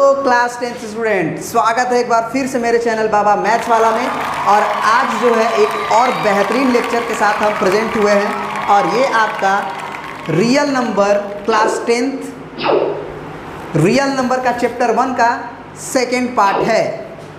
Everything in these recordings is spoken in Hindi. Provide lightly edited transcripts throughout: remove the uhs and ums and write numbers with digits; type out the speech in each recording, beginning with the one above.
तो क्लास 10th स्टूडेंट, स्वागत है एक बार फिर से मेरे चैनल बाबा मैथ्स वाला में। और आज जो है एक और बेहतरीन लेक्चर के साथ हम प्रेजेंट हुए हैं और ये आपका real number class 10th real number का चैप्टर 1 का सेकेंड पार्ट है।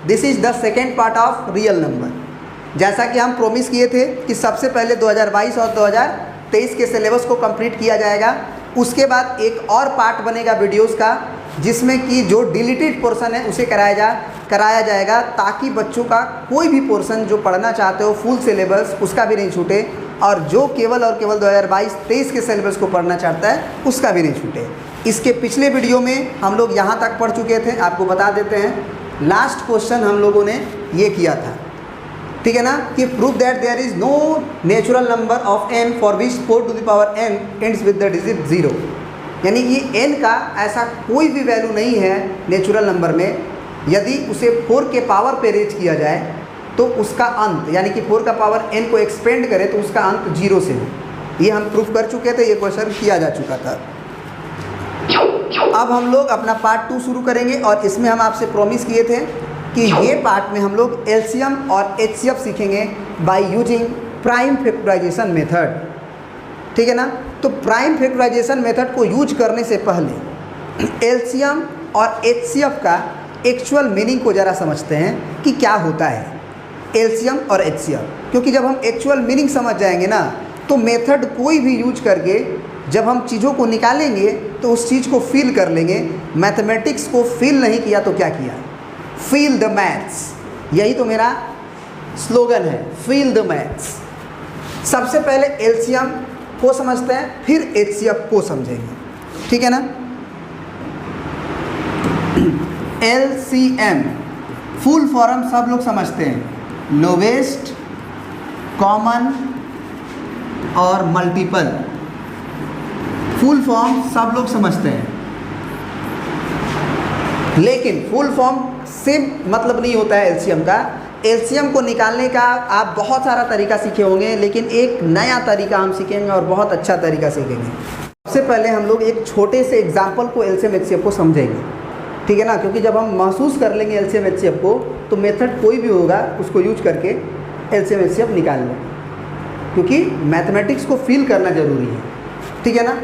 This is the second part of real number. जैसा कि हम प्रोमिस किए थे कि सबसे पहले 2022 और 2023 के सिलेबस को कंप्लीट किया जाएगा, उसके बाद एक और पार्ट बनेगा वीडियोस का जिसमें कि जो डिलीटेड पोर्शन है उसे कराया जाएगा, ताकि बच्चों का कोई भी पोर्शन जो पढ़ना चाहते हो फुल सिलेबस उसका भी नहीं छूटे, और जो केवल और केवल 2022-23 के सिलेबस को पढ़ना चाहता है उसका भी नहीं छूटे। इसके पिछले वीडियो में हम लोग यहाँ तक पढ़ चुके थे, आपको बता देते हैं। लास्ट क्वेश्चन हम लोगों ने ये किया था, ठीक है ना, कि prove that there is no natural number of n for which 4 to the power n ends with the digit 0। यानी कि n का ऐसा कोई भी वैल्यू नहीं है नेचुरल नंबर में, यदि उसे 4 के पावर पे रेज किया जाए तो उसका अंत, यानी कि 4 का पावर n को एक्सपेंड करे तो उसका अंत 0 से हो। ये हम प्रूफ कर चुके थे, ये क्वेश्चन किया जा चुका था। अब हम लोग अपना पार्ट 2 शुरू करेंगे और इसमें हम आपसे प्रॉमिस किए थे कि ये पार्ट में हम लोग एलसीएम और एचसीएफ सीखेंगे by using prime factorisation method, ठीक है ना। तो प्राइम फैक्टराइजेशन मेथड को यूज करने से पहले एलसीएम और एचसीएफ का एक्चुअल मीनिंग को ज़रा समझते हैं कि क्या होता है एलसीएम और एचसीएफ, क्योंकि जब हम एक्चुअल मीनिंग समझ जाएंगे ना तो मेथड कोई भी यूज करके जब हम चीज़ों को निकालेंगे तो उस चीज़ को फील कर लेंगे। मैथमेटिक्स को फील नहीं किया तो क्या किया? फील द मैथ्स, यही तो मेरा स्लोगन है, फील द मैथ्स। सबसे पहले एलसीएम को समझते हैं, फिर एचसीएफ को समझेंगे, ठीक है ना। एलसीएम फुल फॉर्म सब लोग समझते हैं, लोवेस्ट कॉमन और मल्टीपल। फुल फॉर्म सब लोग समझते हैं, लेकिन फुल फॉर्म से मतलब नहीं होता है एलसीएम का। एलसीएम को निकालने का आप बहुत सारा तरीका सीखे होंगे, लेकिन एक नया तरीका हम सीखेंगे और बहुत अच्छा तरीका सीखेंगे। सबसे पहले हम लोग एक छोटे से एग्जाम्पल को एलसीएम एचसीएफ को समझेंगे, ठीक है ना, क्योंकि जब हम महसूस कर लेंगे एलसीएम एचसीएफ को तो मेथड कोई भी होगा उसको यूज करके एलसीएम एचसीएफ निकाल लेंगे, क्योंकि मैथमेटिक्स को फील करना ज़रूरी है, ठीक है ना।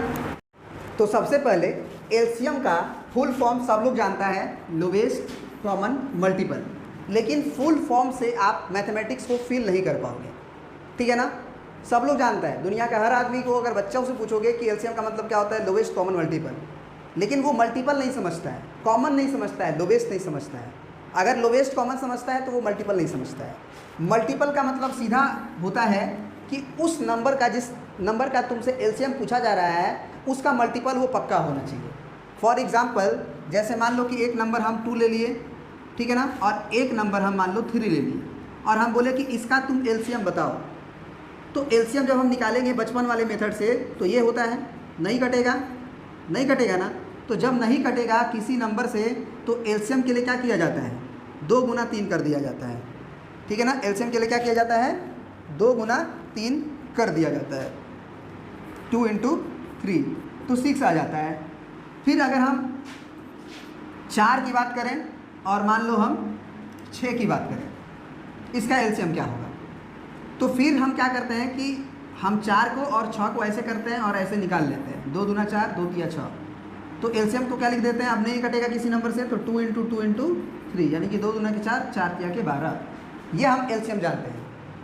तो सबसे पहले एलसीएम का फुल फॉर्म सब लोग जानता है, लोवेस्ट कॉमन मल्टीपल, लेकिन फुल फॉर्म से आप मैथमेटिक्स को फील नहीं कर पाओगे, ठीक है ना। सब लोग जानता है, दुनिया का हर आदमी को अगर बच्चा उसे पूछोगे कि एलसीएम का मतलब क्या होता है, लोवेस्ट कॉमन मल्टीपल, लेकिन वो मल्टीपल नहीं समझता है, कॉमन नहीं समझता है, लोवेस्ट नहीं समझता है। अगर लोवेस्ट कॉमन समझता है तो वो मल्टीपल नहीं समझता है। मल्टीपल का मतलब सीधा होता है कि उस नंबर का, जिस नंबर का तुमसे एलसीएम पूछा जा रहा है उसका मल्टीपल वो पक्का होना चाहिए। फॉर एग्जाम्पल, जैसे मान लो कि एक नंबर हम 2 ले लिए, ठीक है ना, और एक नंबर हम मान लो 3 ले लिए, और हम बोले कि इसका तुम एलसीएम बताओ। तो एलसीएम जब हम निकालेंगे बचपन वाले मेथड से तो ये होता है, नहीं कटेगा ना। तो जब नहीं कटेगा किसी नंबर से तो एलसीएम के लिए क्या किया जाता है, 2 गुना 3 कर दिया जाता है, ठीक है ना। एलसीएम के लिए क्या किया जाता है, 2 गुना 3 कर दिया जाता है, 2 इंटू 3 तो 6 आ जाता है। फिर अगर हम 4 की बात करें और मान लो हम 6 की बात करें, इसका एलसीएम क्या होगा? तो फिर हम क्या करते हैं कि हम 4 को और 6 को ऐसे करते हैं और ऐसे निकाल लेते हैं, 2 दूना 4, 2 तिया 6। तो एलसीएम को क्या लिख देते हैं, अब नहीं कटेगा किसी नंबर से तो 2 इंटू 2 इंटू 3, यानी कि 2 दूना के 4, 4 तिया के 12। ये हम एलसीएम जानते हैं।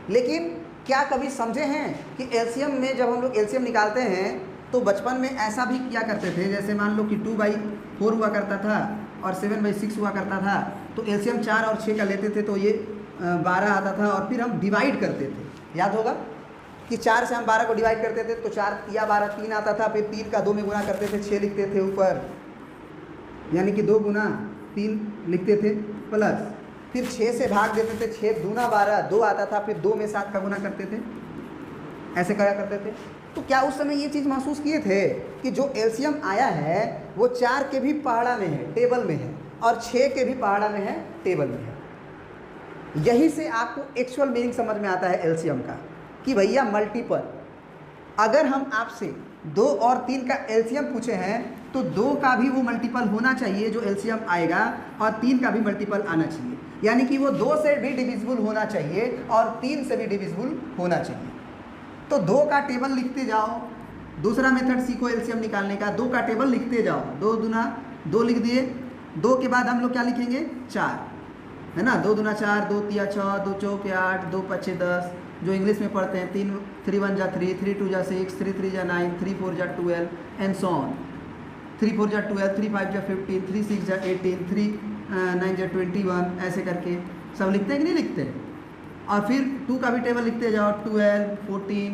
लेकिन क्या कभी समझे हैं कि एलसीएम में जब हम लोग एलसीएम निकालते हैं तो बचपन में ऐसा भी किया करते थे, जैसे मान लो कि 2/4 हुआ करता था और 7/6 हुआ करता था, तो एलसीएम 4 और 6 का लेते थे तो ये 12 आता था, और फिर हम डिवाइड करते थे। याद होगा कि 4 से हम 12 को डिवाइड करते थे तो 4 तिया 12 3 आता था, फिर 3 का 2 में गुना करते थे, 6 लिखते थे ऊपर, यानी कि 2 गुना 3 लिखते थे, प्लस फिर 6 से भाग देते थे, 6 दूना 12, 2 आता था, फिर 2 में 7 का गुना करते थे, ऐसे करा करते थे। तो क्या उस समय ये चीज़ महसूस किए थे कि जो एलसीएम आया है वो 4 के भी पहाड़ा में है, टेबल में है, और 6 के भी पहाड़ा में है, टेबल में है। यही से आपको एक्चुअल मीनिंग समझ में आता है एलसीएम का, कि भैया मल्टीपल, अगर हम आपसे 2 और 3 का एलसीएम पूछे हैं तो 2 का भी वो मल्टीपल होना चाहिए जो एलसीएम आएगा, और 3 का भी मल्टीपल आना चाहिए, यानी कि वो 2 से भी डिविजिबल होना चाहिए और 3 से भी डिविजिबल होना चाहिए। तो 2 का टेबल लिखते जाओ, दूसरा मेथड सीखो एलसीएम निकालने का। 2 का टेबल लिखते जाओ, 2 दूना 2 लिख दिए, 2 के बाद हम लोग क्या लिखेंगे 4, है ना। 2 दूना 4, 2 तिया 6, 2 चौके 8, 2 पच्चे 10, जो इंग्लिश में पढ़ते हैं 3 1 जा 3, 3 2 जा 6, 3 3 जा 9, 3 4 जा 12 एंड सो ऑन। 3 4 जा 12, 3 5 जा 15, 3 6 जा 18, 3 9 जा 21, ऐसे करके सब लिखते हैं कि नहीं लिखते। और फिर 2 का भी टेबल लिखते जाओ, 12 14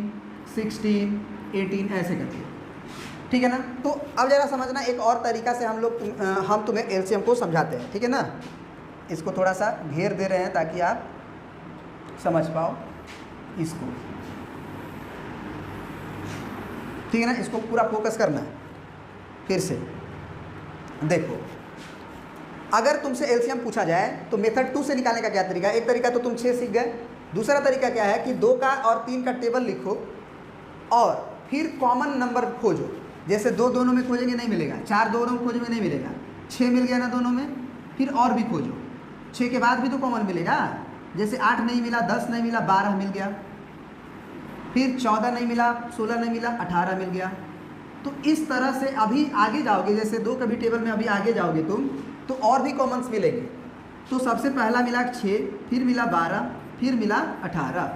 16 18 ऐसे करके, ठीक है ना। तो अब ज़रा समझना, एक और तरीका से हम तुम्हें एलसीएम को समझाते हैं, ठीक है ना। इसको थोड़ा सा घेर दे रहे हैं ताकि आप समझ पाओ इसको, ठीक है ना। इसको पूरा फोकस करना है। फिर से देखो, अगर तुमसे एलसीएम पूछा जाए तो मेथड 2 से निकालने का क्या तरीका है। एक तरीका तो तुम 6 सीख गए, दूसरा तरीका क्या है कि 2 का और 3 का टेबल लिखो और फिर कॉमन नंबर खोजो। जैसे 2 दोनों में खोजेंगे नहीं मिलेगा, 4 दोनों में खोजेंगे नहीं मिलेगा, 6 मिल गया ना दोनों में, फिर और भी खोजो, 6 के बाद भी तो कॉमन मिलेगा। जैसे 8 नहीं मिला, 10 नहीं मिला, 12 मिल गया, फिर 14 नहीं मिला, 16 नहीं मिला, 18 मिल गया। तो इस तरह से अभी आगे जाओगे, जैसे 2 के भी टेबल में अभी आगे जाओगे तुम, तो और भी कॉमन्स मिलेंगे। तो सबसे पहला मिला 6, फिर मिला 12, फिर मिला 18,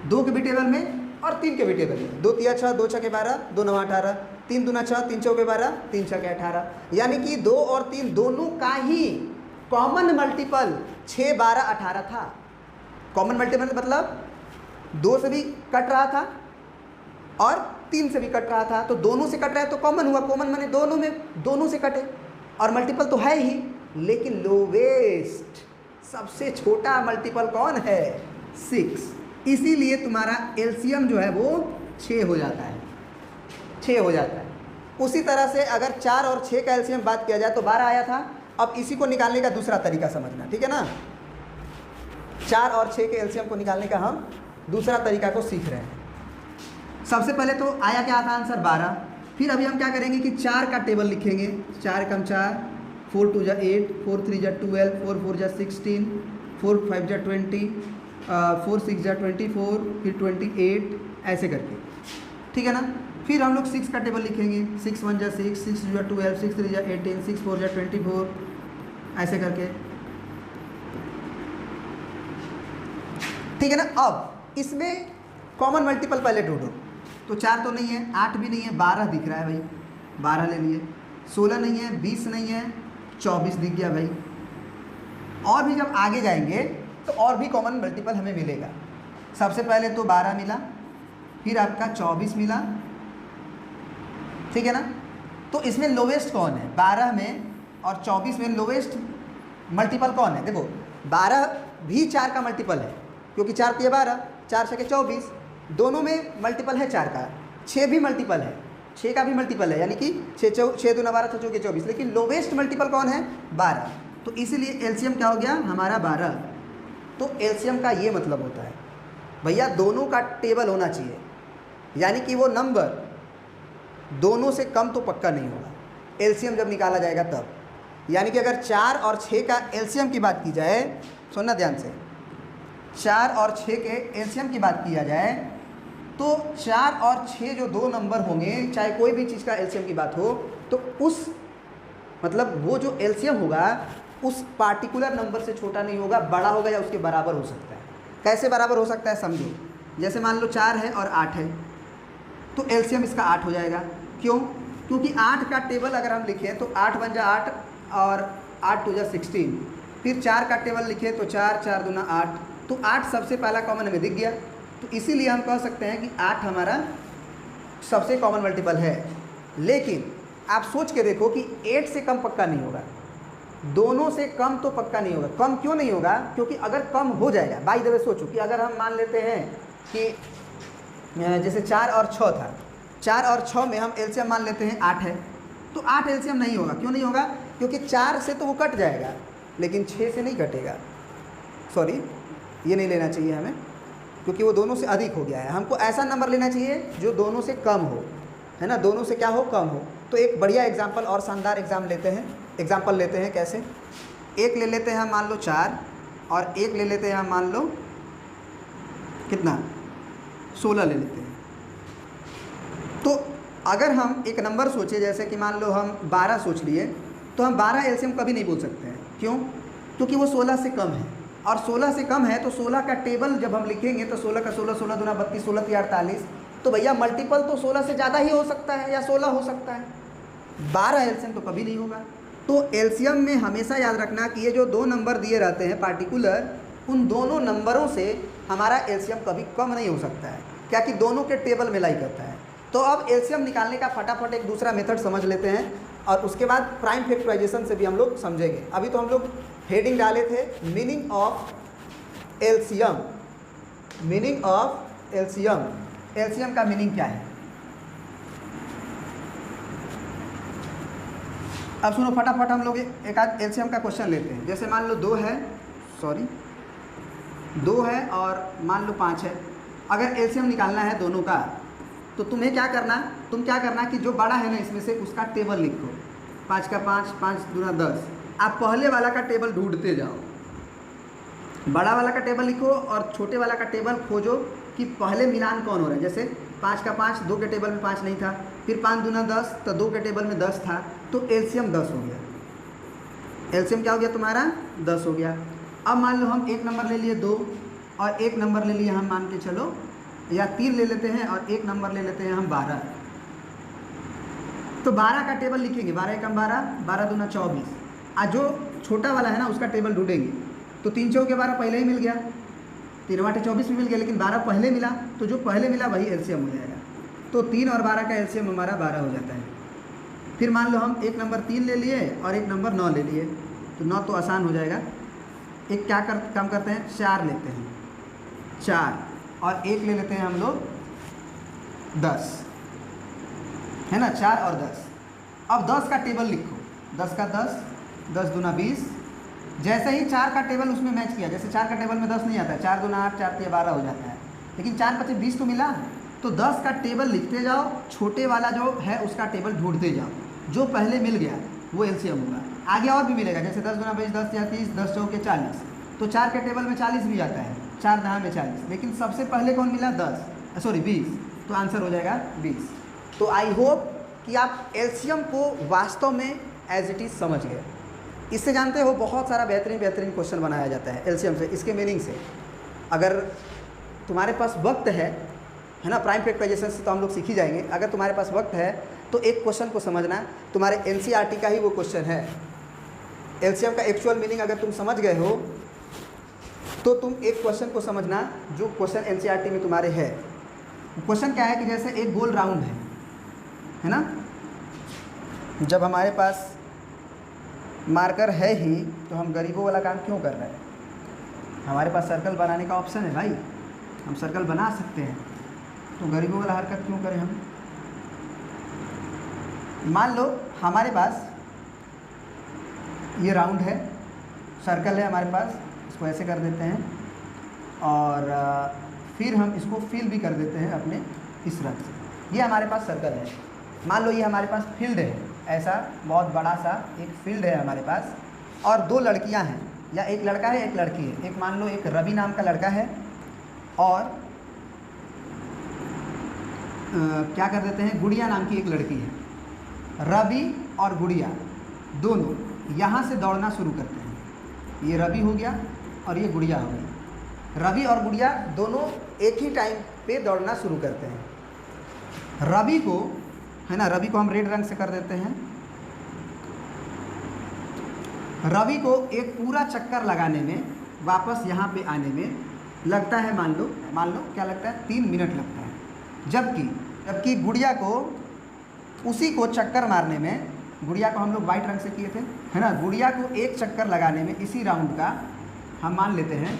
2 के भी टेबल में और 3 के भी टेबल में। 2 तिया 6, 2 छके 12, 2 9 18, 3 दूना 6, 3 चौके 12, 3 छके 18, यानी कि 2 और 3 दोनों का ही कॉमन मल्टीपल 6 12 18 था। कॉमन मल्टीपल मतलब 2 से भी कट रहा था और 3 से भी कट रहा था, तो दोनों से कट रहा है तो कॉमन हुआ। कॉमन माने दोनों में, दोनों से कटे, और मल्टीपल तो है ही, लेकिन लोवेस्ट सबसे छोटा मल्टीपल कौन है 6। इसीलिए तुम्हारा एलसीएम जो है वो 6 हो जाता है, 6 हो जाता है। उसी तरह से अगर 4 और 6 का एलसीएम बात किया जाए तो 12 आया था। अब इसी को निकालने का दूसरा तरीका समझना, ठीक है ना। 4 और 6 के एलसीएम को निकालने का हम दूसरा तरीका को सीख रहे हैं। सबसे पहले तो आया क्या था आंसर 12। फिर अभी हम क्या करेंगे कि 4 का टेबल लिखेंगे। 4 कम 4, 4 2 जा 8, 4 3 जा 12, 4 4 जा 16, 4 5 जा 20, 4 6 जा 24, फिर 28, ऐसे करके, ठीक है ना। फिर हम लोग 6 का टेबल लिखेंगे। 6 1 जा 6, 6 2 जा 12, 6 3 जा 18, 6 4 जा 24, ऐसे करके, ठीक है ना। अब इसमें कॉमन मल्टीपल पहले ढूंढो। तो 4 तो नहीं है, 8 भी नहीं है, 12 दिख रहा है भाई, 12 ले लिए। 16 नहीं है, 20 नहीं है, 24 दिख गया भाई। और भी जब आगे जाएंगे तो और भी कॉमन मल्टीपल हमें मिलेगा। सबसे पहले तो 12 मिला, फिर आपका 24 मिला, ठीक है ना। तो इसमें लोवेस्ट कौन है 12 में और 24 में? लोवेस्ट मल्टीपल कौन है? देखो 12 भी 4 का मल्टीपल है, क्योंकि 4 तिया 12, 4 छके 24, दोनों में मल्टीपल है 4 का। 6 भी मल्टीपल है, 6 का भी मल्टीपल है, यानी कि 6 दूना 12, 6 चौके 24, लेकिन लोवेस्ट मल्टीपल कौन है 12। तो इसीलिए एलसीएम क्या हो गया हमारा 12। तो एलसीएम का ये मतलब होता है भैया दोनों का टेबल होना चाहिए, यानी कि वो नंबर दोनों से कम तो पक्का नहीं होगा एलसीएम जब निकाला जाएगा तब। यानी कि अगर 4 और 6 का एलसीएम की बात की जाए, सुनना ध्यान से, 4 और 6 के एलसीएम की बात किया जाए तो 4 और 6 जो दो नंबर होंगे, चाहे कोई भी चीज़ का एलसीएम की बात हो, तो उस मतलब वो जो एलसीएम होगा उस पार्टिकुलर नंबर से छोटा नहीं होगा, बड़ा होगा या उसके बराबर हो सकता है। कैसे बराबर हो सकता है समझो। जैसे मान लो 4 है और 8 है, तो एलसीएम इसका 8 हो जाएगा। क्यों? क्योंकि 8 का टेबल अगर हम लिखें तो 8 बन जा 8 और 8 2 जा 16। फिर 4 का टेबल लिखें तो 4 4 दूना 8, तो 8 सबसे पहला कॉमन हमें दिख गया। तो इसीलिए हम कह सकते हैं कि 8 हमारा सबसे कॉमन मल्टीपल है। लेकिन आप सोच के देखो कि 8 से कम पक्का नहीं होगा, दोनों से कम तो पक्का नहीं होगा। कम क्यों नहीं होगा? क्योंकि अगर कम हो जाएगा, बाय द वे सोचो कि अगर हम मान लेते हैं कि जैसे 4 और 6 था, 4 और 6 में हम एलसीएम मान लेते हैं 8 है, तो 8 एलसीएम नहीं होगा। क्यों नहीं होगा? क्योंकि 4 से तो वो कट जाएगा, लेकिन 6 से नहीं कटेगा। सॉरी, ये नहीं लेना चाहिए हमें, क्योंकि वो दोनों से अधिक हो गया है। हमको ऐसा नंबर लेना चाहिए जो दोनों से कम हो, है ना, दोनों से क्या हो, कम हो। तो एक बढ़िया एग्जाम्पल और शानदार एग्जाम्पल लेते हैं। कैसे? एक ले लेते हैं हम मान लो 4 और एक ले लेते हैं हम मान लो कितना 16 ले लेते हैं। तो अगर हम एक नंबर सोचे, जैसे कि मान लो हम 12 सोच लिए, तो हम 12 एलसीएम कभी नहीं बोल सकते हैं। क्यों? क्योंकि वो 16 से कम है, और 16 से कम है तो 16 का टेबल जब हम लिखेंगे तो 16 का 16, 16 दूना 32, 16 या 48, तो भैया मल्टीपल तो 16 से ज़्यादा ही हो सकता है या 16 हो सकता है। 12 एलसीएम तो कभी नहीं होगा। तो एलसीएम में हमेशा याद रखना कि ये जो दो नंबर दिए रहते हैं पार्टिकुलर, उन दोनों नंबरों से हमारा एलसीएम कभी कम नहीं हो सकता है। क्या कि दोनों के टेबल में लाई करता है। तो अब एलसीएम निकालने का फटाफट एक दूसरा मेथड समझ लेते हैं, और उसके बाद प्राइम फैक्टराइजेशन से भी हम लोग समझेंगे। अभी तो हम लोग हेडिंग डाले थे meaning of LCM. Meaning of LCM, LCM का मीनिंग क्या है? अब सुनो फटाफट हम लोग एक आध एलसीएम का क्वेश्चन लेते हैं। जैसे मान लो 2 है और मान लो 5 है। अगर एलसीएम निकालना है दोनों का, तो तुम्हें क्या करना कि जो बड़ा है ना इसमें से उसका टेबल लिखो। 5 का 5, 5 दूना 10। आप पहले वाला का टेबल ढूंढते जाओ, बड़ा वाला का टेबल लिखो और छोटे वाला का टेबल खोजो कि पहले मिलान कौन हो रहा है। जैसे 5 का 5, 2 के टेबल में 5 नहीं था, फिर 5 दूना 10, तो 2 के टेबल में 10 था, तो एलसीएम 10 हो गया। एलसीएम क्या हो गया तुम्हारा? 10 हो गया। अब मान लो हम एक नंबर ले लिए 2 और एक नंबर ले लिए हम मान के चलो, या 3 ले लेते हैं और एक नंबर ले लेते हैं हम 12। तो 12 का टेबल लिखेंगे, 12 एकम 12, 12 दूना 24। आज जो छोटा वाला है ना उसका टेबल ढूंढेंगे, तो 3 चौके 12 पहले ही मिल गया, 3 आठे 24 भी मिल गया, लेकिन 12 पहले मिला, तो जो पहले मिला वही एलसीएम हो जाएगा। तो 3 और 12 का एलसीएम हमारा 12 हो जाता है। फिर मान लो हम एक नंबर 3 ले लिए और एक नंबर 9 ले लिए, तो 9 तो आसान हो जाएगा। एक काम करते हैं, 4 लेते हैं, 4 और एक ले लेते हैं हम लोग 10, है ना, 4 और 10। अब 10 का टेबल लिखो, 10 का 10, 10 दूना 20। जैसे ही 4 का टेबल उसमें मैच किया, जैसे 4 का टेबल में 10 नहीं आता है, 4 दूना 8, 4 तिया 12 हो जाता है, लेकिन 4 पचे 20 तो मिला, तो 10 का टेबल लिखते जाओ, छोटे वाला जो है उसका टेबल ढूंढते जाओ, जो पहले मिल गया वो एलसीएम होगा। आगे और भी मिलेगा, जैसे 10 दूना 20, 10 या 30, 10 चौके 40, तो 4 के टेबल में 40 भी आता है, 4 दहा में 40, लेकिन सबसे पहले कौन मिला? 20, तो आंसर हो जाएगा 20। तो आई होप कि आप एलसीएम को वास्तव में एज इट इज़ समझ गए। इससे जानते हो बहुत सारा बेहतरीन क्वेश्चन बनाया जाता है एलसीएम से, इसके मीनिंग से। अगर तुम्हारे पास वक्त है ना, प्राइम फैक्टराइजेशन से तो हम लोग सीख ही जाएंगे। अगर तुम्हारे पास वक्त है तो एक क्वेश्चन को समझना, तुम्हारे एनसीईआरटी का ही वो क्वेश्चन है। एलसीएम का एक्चुअल मीनिंग अगर तुम समझ गए हो तो तुम एक क्वेश्चन को समझना जो क्वेश्चन एनसीईआरटी में तुम्हारे है। क्वेश्चन क्या है कि जैसे एक गोल राउंड है ना, जब हमारे पास मार्कर है ही तो हम गरीबों वाला काम क्यों कर रहे हैं? हमारे पास सर्कल बनाने का ऑप्शन है भाई, हम सर्कल बना सकते हैं, तो गरीबों वाला हरकत क्यों करें हम? मान लो हमारे पास ये राउंड है, सर्कल है हमारे पास, इसको ऐसे कर देते हैं और फिर हम इसको फिल भी कर देते हैं अपने इस रंग से। ये हमारे पास सर्कल है। मान लो ये हमारे पास फील्ड है, ऐसा बहुत बड़ा सा एक फील्ड है हमारे पास, और 2 लड़कियां हैं, या एक लड़का है एक लड़की है। एक मान लो एक रवि नाम का लड़का है और क्या कर देते हैं, गुड़िया नाम की एक लड़की है। रवि और गुड़िया दोनों यहाँ से दौड़ना शुरू करते हैं। ये रवि हो गया और ये गुड़िया हो गई। रवि और गुड़िया दोनों एक ही टाइम पे दौड़ना शुरू करते हैं। रवि को, है ना, रवि को हम रेड रंग से कर देते हैं। रवि को एक पूरा चक्कर लगाने में, वापस यहाँ पे आने में लगता है मान लो क्या लगता है, 3 मिनट लगता है। जबकि गुड़िया को उसी को चक्कर मारने में, गुड़िया को हम लोग वाइट रंग से किए थे, है ना, गुड़िया को एक चक्कर लगाने में इसी राउंड का हम मान लेते हैं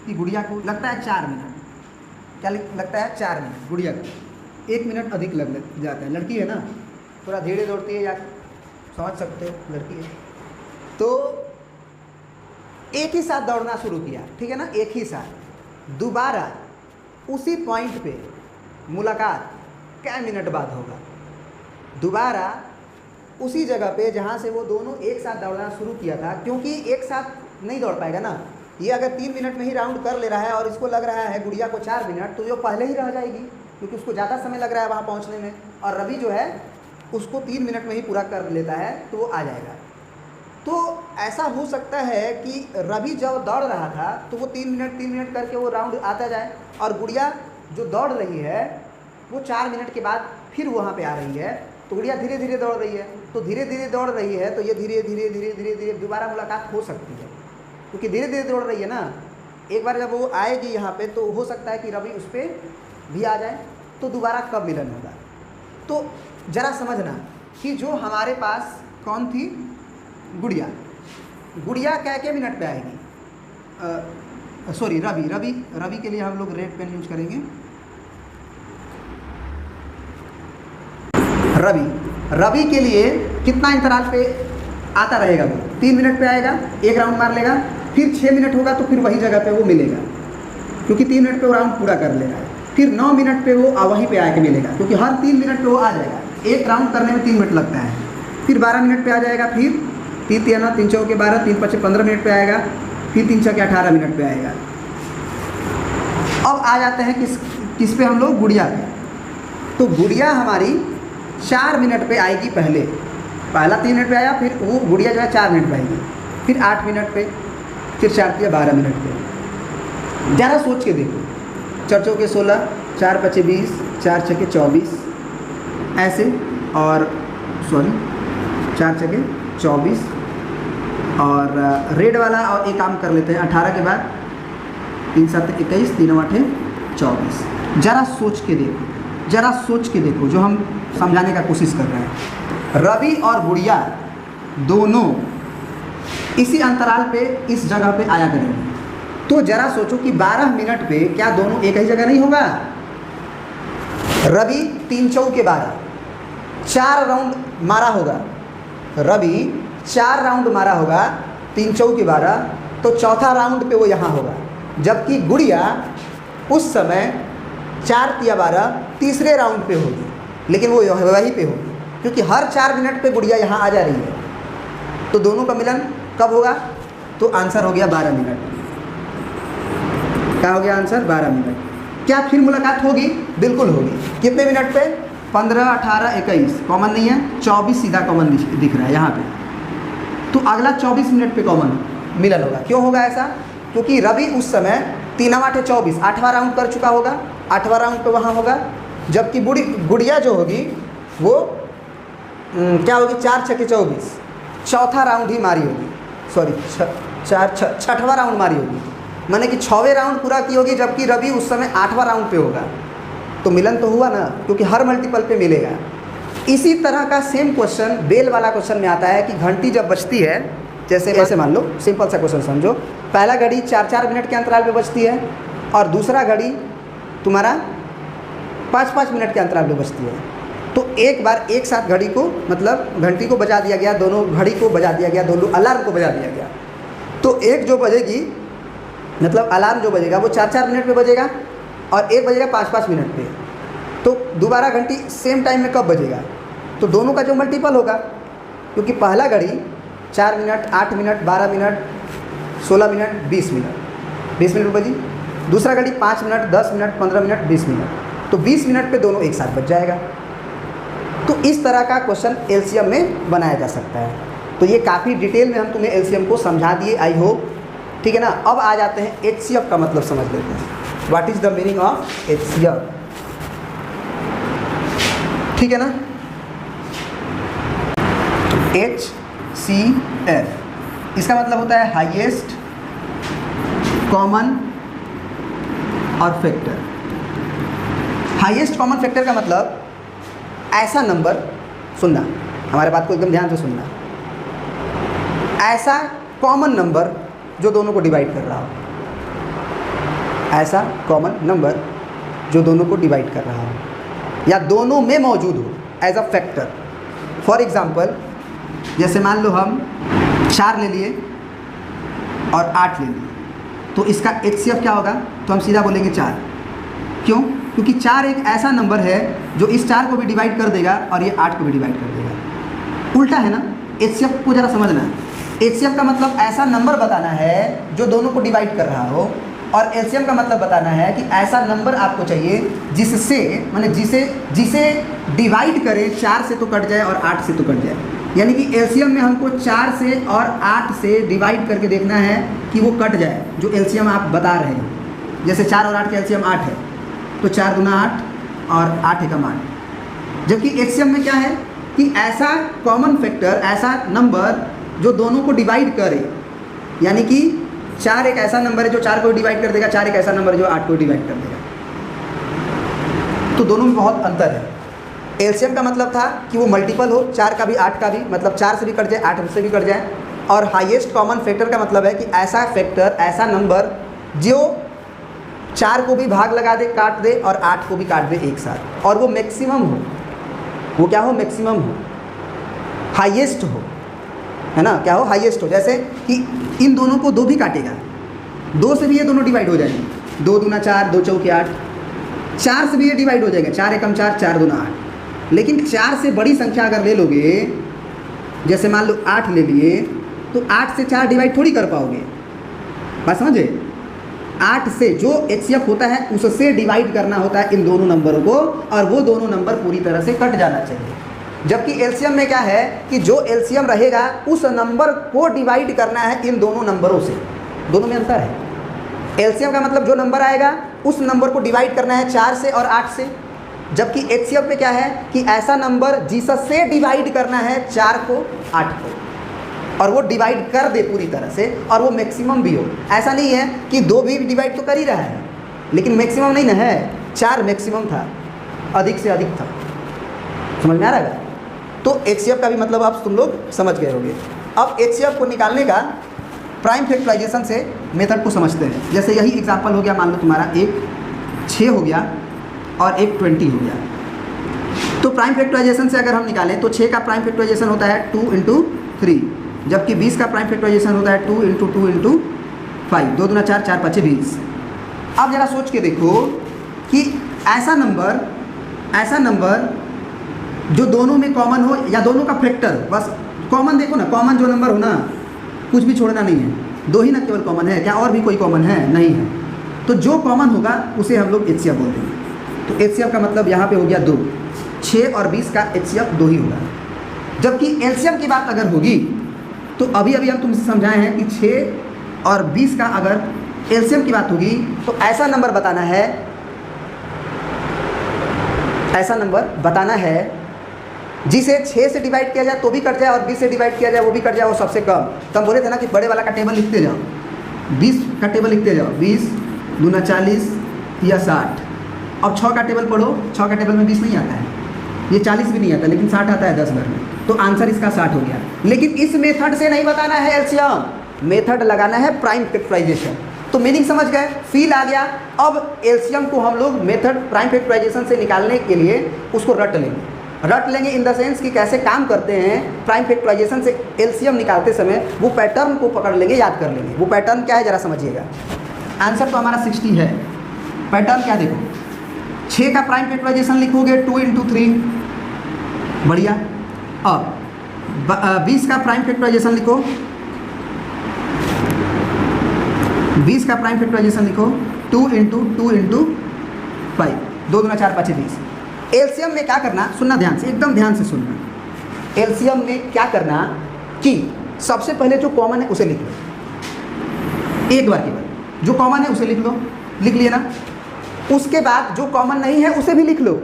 कि गुड़िया को लगता है 4 मिनट। क्या लगता है? 4 मिनट। गुड़िया को 1 मिनट अधिक लग जाता है। लड़की है ना, थोड़ा धीरे दौड़ती है, या समझ सकते हो लड़की है। तो एक ही साथ दौड़ना शुरू किया, ठीक है ना, एक ही साथ। दोबारा उसी पॉइंट पे मुलाकात क्या मिनट बाद होगा? दोबारा उसी जगह पे जहाँ से वो दोनों एक साथ दौड़ना शुरू किया था, क्योंकि एक साथ नहीं दौड़ पाएगा ना। ये अगर 3 मिनट में ही राउंड कर ले रहा है और इसको लग रहा है गुड़िया को 4 मिनट, तो ये पहले ही रह जाएगी, क्योंकि उसको ज़्यादा समय लग रहा है वहाँ पहुँचने में, और रवि जो है उसको 3 मिनट में ही पूरा कर लेता है, तो वो आ जाएगा। तो ऐसा हो सकता है कि रवि जब दौड़ रहा था तो वो 3 मिनट करके वो राउंड आता जाए, और गुड़िया जो दौड़ रही है वो 4 मिनट के बाद फिर वहाँ पे आ रही है, तो गुड़िया धीरे धीरे दौड़ रही है, तो धीरे धीरे दौड़ रही है, तो ये धीरे धीरे दोबारा मुलाकात हो सकती है, क्योंकि धीरे धीरे दौड़ रही है ना। एक बार जब वो आएगी यहाँ पे तो हो सकता है कि रवि उस पर भी आ जाए, तो दोबारा कब मिलन होगा। तो ज़रा समझना कि जो हमारे पास कौन थी, गुड़िया, गुड़िया क्या मिनट पे आएगी, सॉरी रवि के लिए हम लोग रेड पेन यूज करेंगे। रवि के लिए कितना अंतराल पे आता रहेगा, वो 3 मिनट पे आएगा, एक राउंड मार लेगा, फिर 6 मिनट होगा तो फिर वही जगह पे वो मिलेगा, क्योंकि 3 मिनट पे वो राउंड पूरा कर ले रहा है। फिर 9 मिनट पे वो वहीं पे आके मिलेगा, क्योंकि हर 3 मिनट पे वो आ जाएगा, एक राउंड करने में 3 मिनट लगता है। फिर 12 मिनट पे आ जाएगा, फिर 3 3 3 चौके 12, 3 5 15 मिनट पे आएगा, फिर 3 6 18 मिनट पे आएगा। अब आ जाते हैं किस पे हम लोग, गुड़िया पे। तो गुड़िया हमारी 4 मिनट पे आएगी, पहला 3 मिनट पे आया, फिर वो गुड़िया जो है 4 मिनट पे आएगी, फिर 8 मिनट पे, फिर 4 या 12 मिनट पे। ज़रा सोच के देखो, 4 चौके 16, 4 5 20, 4 6 24 ऐसे, और 4 6 24, और रेड वाला और एक काम कर लेते हैं 18 के बाद 3 7 21, 3 8 24। ज़रा सोच के देखो जो हम समझाने का कोशिश कर रहे हैं। रवि और गुड़िया दोनों इसी अंतराल पे इस जगह पे आया करेंगे, तो ज़रा सोचो कि 12 मिनट पे क्या दोनों एक ही जगह नहीं होगा। रवि 3 चौके 12, 4 राउंड मारा होगा, रवि 4 राउंड मारा होगा, 3 चौके 12, तो चौथा राउंड पे वो यहाँ होगा, जबकि गुड़िया उस समय 4 या 12 तीसरे राउंड पे होगी, लेकिन वो वहीं पे होगी, क्योंकि हर 4 मिनट पे गुड़िया यहाँ आ जा रही है। तो दोनों का मिलन कब होगा, तो आंसर हो गया 12 मिनट। क्या हो गया आंसर, 12 मिनट। क्या फिर मुलाकात होगी, बिल्कुल होगी। कितने मिनट पे, 15 18 21, कॉमन नहीं है, 24 सीधा कॉमन दिख रहा है यहाँ पे, तो अगला 24 मिनट पे कॉमन मिलन होगा। क्यों होगा ऐसा, क्योंकि रवि उस समय 3 8 24 8वां राउंड कर चुका होगा, 8वां राउंड पे वहाँ होगा, जबकि गुड़िया जो होगी वो क्या होगी, 4 6 24, चौथा राउंड ही मारी होगी, सॉरी 6वां राउंड मारी होगी, माने कि 6वें राउंड पूरा की होगी, जबकि रवि उस समय 8वां राउंड पे होगा। तो मिलन तो हुआ ना, क्योंकि हर मल्टीपल पे मिलेगा। इसी तरह का सेम क्वेश्चन बेल वाला क्वेश्चन में आता है कि घंटी जब बजती है, जैसे ऐसे मान लो, सिंपल सा क्वेश्चन समझो, पहला घड़ी 4 4 मिनट के अंतराल पे बजती है, और दूसरा घड़ी तुम्हारा 5 5 मिनट के अंतराल पे बजती है। तो एक बार एक साथ घड़ी को, मतलब घंटी को बजा दिया गया, दोनों घड़ी को बजा दिया गया, दोनों अलार्म को बजा दिया गया। तो एक जो बजेगी, मतलब अलार्म जो बजेगा वो 4 4 मिनट पे बजेगा, और एक बजेगा 5 5 मिनट पे। तो दोबारा घंटी सेम टाइम में कब बजेगा, तो दोनों का जो मल्टीपल होगा, क्योंकि पहला घड़ी 4 minute 8 minute 12 minute 16 minute 20 minute बजी, दूसरा घड़ी 5 मिनट 10 मिनट 15 मिनट 20 मिनट, तो 20 मिनट पे दोनों एक साथ बज जाएगा। तो इस तरह का क्वेश्चन एलसीएम में बनाया जा सकता है। तो ये काफ़ी डिटेल में हम तुम्हें एलसीएम को समझा दिए, आई होप, ठीक है ना। अब आ जाते हैं एचसीएफ का मतलब समझ लेते हैं। What is the meaning of HCF, ठीक है ना। HCF इसका मतलब होता है हाईएस्ट कॉमन और फैक्टर। हाईएस्ट कॉमन फैक्टर का मतलब ऐसा नंबर, सुनना हमारे बात को एकदम ध्यान से सुनना, ऐसा कॉमन नंबर जो दोनों को डिवाइड कर रहा हो, ऐसा कॉमन नंबर जो दोनों को डिवाइड कर रहा हो, या दोनों में मौजूद हो as a factor. For example, जैसे मान लो हम 4 ले लिए और 8 ले लिए, तो इसका HCF क्या होगा, तो हम सीधा बोलेंगे 4। क्यों, क्योंकि 4 एक ऐसा नंबर है जो इस 4 को भी डिवाइड कर देगा और ये 8 को भी डिवाइड कर देगा। उल्टा है ना। एचसीएफ को ज़रा समझना। एचसीएफ का मतलब ऐसा नंबर बताना है जो दोनों को डिवाइड कर रहा हो, और एलसीएम का मतलब बताना है कि ऐसा नंबर आपको चाहिए जिससे माने जिसे डिवाइड करे 4 से तो कट जाए और 8 से तो कट जाए। यानी कि एलसीएम में हमको 4 से और 8 से डिवाइड करके देखना है कि वो कट जाए, जो एलसीएम आप बता रहे हैं। जैसे 4 और 8 का एलसीएम 8 है, तो 4 दूना 8 और 8 एकम 8। जबकि एचसीएम में क्या है कि ऐसा कॉमन फैक्टर, ऐसा नंबर जो दोनों को डिवाइड करे, यानी कि 4 एक ऐसा नंबर है जो 4 को डिवाइड कर देगा, 4 एक ऐसा नंबर है जो 8 को डिवाइड कर देगा। तो दोनों में बहुत अंतर है। एलसीएम का मतलब था कि वो मल्टीपल हो, 4 का भी 8 का भी, मतलब 4 से भी कट जाए 8 से भी कट जाए। और हाईएस्ट कॉमन फैक्टर का मतलब है कि ऐसा फैक्टर, ऐसा नंबर जो 4 को भी भाग लगा दे, काट दे, और 8 को भी काट दे एक साथ, और वो मैक्सिमम हो। वो क्या हो? मैक्सिमम हो, हाईएस्ट हो, है ना। क्या हो? हाईएस्ट हो। जैसे कि इन दोनों को 2 भी काटेगा, 2 से भी ये दोनों डिवाइड हो जाएंगे। 2 दूना 4, 2 चौके 8। 4 से भी ये डिवाइड हो जाएगा, 4 एकम 4, 4 दूना 8। लेकिन 4 से बड़ी संख्या अगर ले लोगे, जैसे मान लो 8 ले लिए, तो 8 से 4 डिवाइड थोड़ी कर पाओगे। बात समझे? 8 से जो एचसीएफ होता है उससे डिवाइड करना होता है इन दोनों नंबरों को, और वो दोनों नंबर पूरी तरह से कट जाना चाहिए। जबकि एलसीएम में क्या है कि जो एलसीएम रहेगा उस नंबर को डिवाइड करना है इन दोनों नंबरों से। दोनों में अंतर है। एलसीएम का मतलब जो नंबर आएगा उस नंबर को डिवाइड करना है 4 से और 8 से। जबकि एचसीएफ में क्या है कि ऐसा नंबर जिससे डिवाइड करना है 4 को 8 को, और वो डिवाइड कर दे पूरी तरह से, और वो मैक्सिमम भी हो। ऐसा नहीं है कि 2 भी डिवाइड तो कर ही रहा है, लेकिन मैक्सिमम नहीं ना है। 4 मैक्सिमम था, अधिक से अधिक था। समझ में आ रहा है? तो एचसीएफ का भी मतलब आप तुम लोग समझ गए होंगे। अब एचसीएफ को निकालने का प्राइम फैक्टराइजेशन से मेथड को समझते हैं। जैसे यही एग्जांपल हो गया, मान लो तुम्हारा एक 6 हो गया और एक 20 हो गया। तो प्राइम फैक्टराइजेशन से अगर हम निकालें तो 6 का प्राइम फैक्टराइजेशन होता है 2 × 3, जबकि 20 का प्राइम फैक्टराइजेशन होता है 2 × 2 × 5। 2 दूना 4, 4 5 20। अब जरा सोच के देखो कि ऐसा नंबर जो दोनों में कॉमन हो, या दोनों का फैक्टर, बस कॉमन देखो ना, कॉमन जो नंबर हो ना, कुछ भी छोड़ना नहीं है। 2 ही ना केवल कॉमन है, क्या और भी कोई कॉमन है? नहीं है। तो जो कॉमन होगा उसे हम लोग एचसीएफ बोलते हैं। तो एचसीएफ का मतलब यहाँ पे हो गया 2। 6 और 20 का एचसीएफ 2 ही होगा। जबकि एलसीएम की बात अगर होगी तो अभी हम तुमसे समझाए हैं कि 6 और 20 का अगर एलसीएम की बात होगी तो ऐसा नंबर बताना है जिसे 6 से डिवाइड किया जाए तो भी कट जाए, और 20 से डिवाइड किया जाए वो भी कट जाए, वो सबसे कम। तो हम बोले थे ना कि बड़े वाला का टेबल लिखते जाओ, 20 का टेबल लिखते जाओ, 20 दूना 40 या 60। अब 6 का टेबल पढ़ो, 6 का टेबल में 20 नहीं आता है, ये 40 भी नहीं आता, लेकिन 60 आता है 10 बार में। तो आंसर इसका 60 हो गया। लेकिन इस मेथड से नहीं बताना है एलसीएम, मेथड लगाना है प्राइम फैक्टराइजेशन। तो मीनिंग समझ गए, फील आ गया। अब एलसीएम को हम लोग मेथड प्राइम फैक्टराइजेशन से निकालने के लिए उसको रट लेंगे इन द सेंस कि कैसे काम करते हैं। प्राइम फैक्टराइजेशन से एलसीएम निकालते समय वो पैटर्न को पकड़ लेंगे, याद कर लेंगे। वो पैटर्न क्या है जरा समझिएगा। आंसर तो हमारा 60 है। पैटर्न क्या देखो, 6 का प्राइम फैक्टराइजेशन लिखोगे 2 × 3, बढ़िया। अब 20 का प्राइम फैक्टराइजेशन लिखो, 20 का प्राइम फैक्टराइजेशन लिखो 2 × 2 × 5। 2 दूना 4 5 20। एलसीएम में क्या करना, सुनना ध्यान से, एकदम ध्यान से सुनना। एलसीएम में क्या करना कि सबसे पहले जो कॉमन है उसे लिख लो, एक बार केवल। जो कॉमन है उसे लिख लो, लिख लिए ना। उसके बाद जो कॉमन नहीं है उसे भी लिख लो,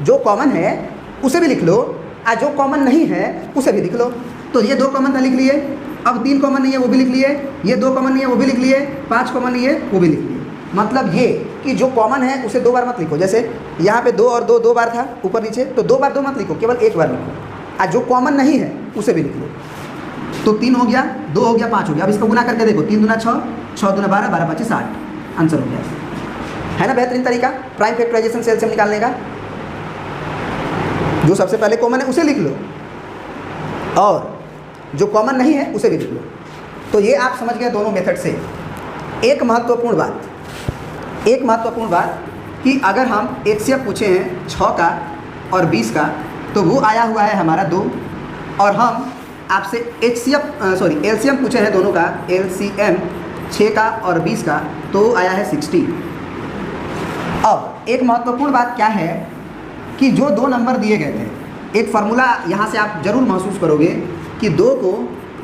जो कॉमन है उसे भी लिख लो, और जो कॉमन नहीं है उसे भी लिख लो। तो ये 2 कॉमन था, लिख लिए। अब 3 कॉमन नहीं है वो भी लिख लिए, ये 2 कॉमन नहीं है वो भी लिख लिए, 5 कॉमन नहीं है वो भी लिख लिए। मतलब ये कि जो कॉमन है उसे 2 बार मत लिखो। जैसे यहाँ पे 2 और 2 2 बार था ऊपर नीचे, तो 2 बार 2 मत लिखो, केवल 1 बार लिखो। और जो कॉमन नहीं है उसे भी लिख लो। तो 3 हो गया, 2 हो गया, 5 हो गया। अब इसको गुना करके देखो, 3 दूना 6, 6 दूना 12, 12 5 60। आंसर हो गया। है ना बेहतरीन तरीका प्राइम फैक्टराइजेशन से एलसीएम निकालने का। जो सबसे पहले कॉमन है उसे लिख लो, और जो कॉमन नहीं है उसे भी लिख लो। तो ये आप समझ गए दोनों मेथड से। एक महत्वपूर्ण बात कि अगर हम एचसीएफ पूछे हैं 6 का और 20 का, तो वो आया हुआ है हमारा 2, और हम आपसे एलसीएम पूछे हैं दोनों का, एलसीएम 6 का और 20 का, तो आया है 60। अब एक महत्वपूर्ण बात क्या है कि जो दो नंबर दिए गए थे, एक फार्मूला यहाँ से आप जरूर महसूस करोगे कि 2 को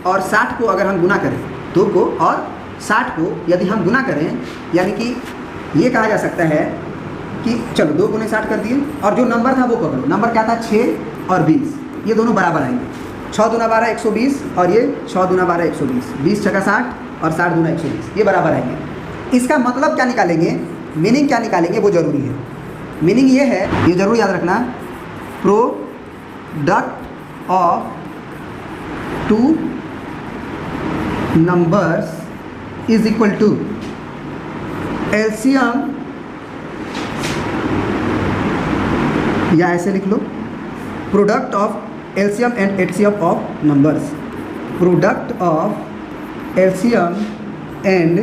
और 60 को अगर हम गुना करें, 2 को और 60 को यदि हम गुना करें, यानी कि ये कहा जा सकता है कि चलो 2 गुने 60 कर दिए और जो नंबर था वो पकड़ो, नंबर क्या था 6 और 20, ये दोनों बराबर आएंगे। 6 दूना 12 120 और ये 6 दूना 12 120, 20 छक्का 60 और 60 दूना 120, ये बराबर आएंगे। इसका मतलब क्या निकालेंगे, मीनिंग क्या निकालेंगे वो जरूरी है। मीनिंग ये है, ये जरूर याद रखना, product of 2 numbers is equal to LCM, या ऐसे लिख लो, product of LCM and HCF of numbers, product of LCM and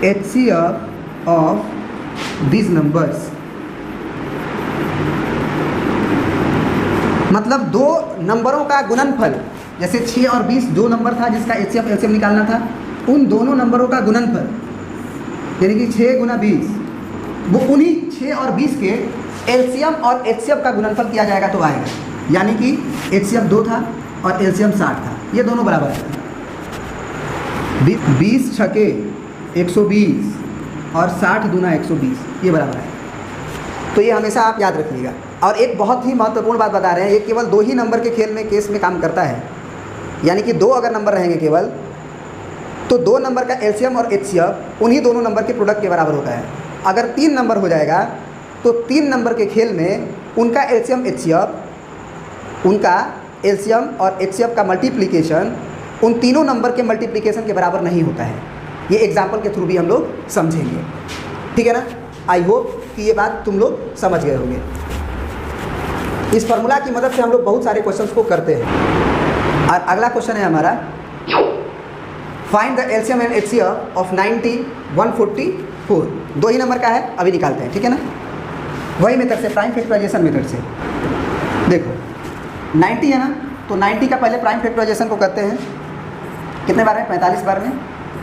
HCF of this numbers. मतलब दो नंबरों का गुणनफल, जैसे 6 और 20 दो नंबर था जिसका एचसीएफ एलसीएम निकालना था, उन दोनों नंबरों का गुणनफल यानी कि 6 गुना 20, वो उन्हीं 6 और 20 के एलसीएम और एचसीएफ का गुणनफल किया जाएगा तो आएगा। यानी कि एचसीएफ 2 था और एलसीएम 60 था, ये दोनों बराबर है। 20 छके 120 और 60 दूना 120, ये बराबर है। तो ये हमेशा आप याद रखिएगा। और एक बहुत ही महत्वपूर्ण बात बता रहे हैं, ये केवल 2 ही नंबर के खेल में केस में काम करता है। यानी कि 2 अगर नंबर रहेंगे केवल, तो 2 नंबर का एलसीएम और एचसीएफ उन्हीं दोनों नंबर के प्रोडक्ट के बराबर होता है। अगर 3 नंबर हो जाएगा तो 3 नंबर के खेल में उनका एलसीएम और एचसीएफ का मल्टीप्लिकेशन उन तीनों नंबर के मल्टीप्लिकेशन के बराबर नहीं होता है। ये एग्जाम्पल के थ्रू भी हम लोग समझेंगे, ठीक है ना। आई होप कि ये बात तुम लोग समझ गए होंगे। इस फार्मूला की मदद से हम लोग बहुत सारे क्वेश्चंस को करते हैं। और अगला क्वेश्चन है हमारा, find the LCM and HCF of 90 144। 2 he number का है, अभी निकालते हैं, ठीक है ना। वही मेथड से, प्राइम फैक्टराइजेशन मेथड से। देखो 90 है ना, तो 90 का पहले प्राइम फैक्टराइजेशन को करते हैं। कितने बार है, 45 बार में,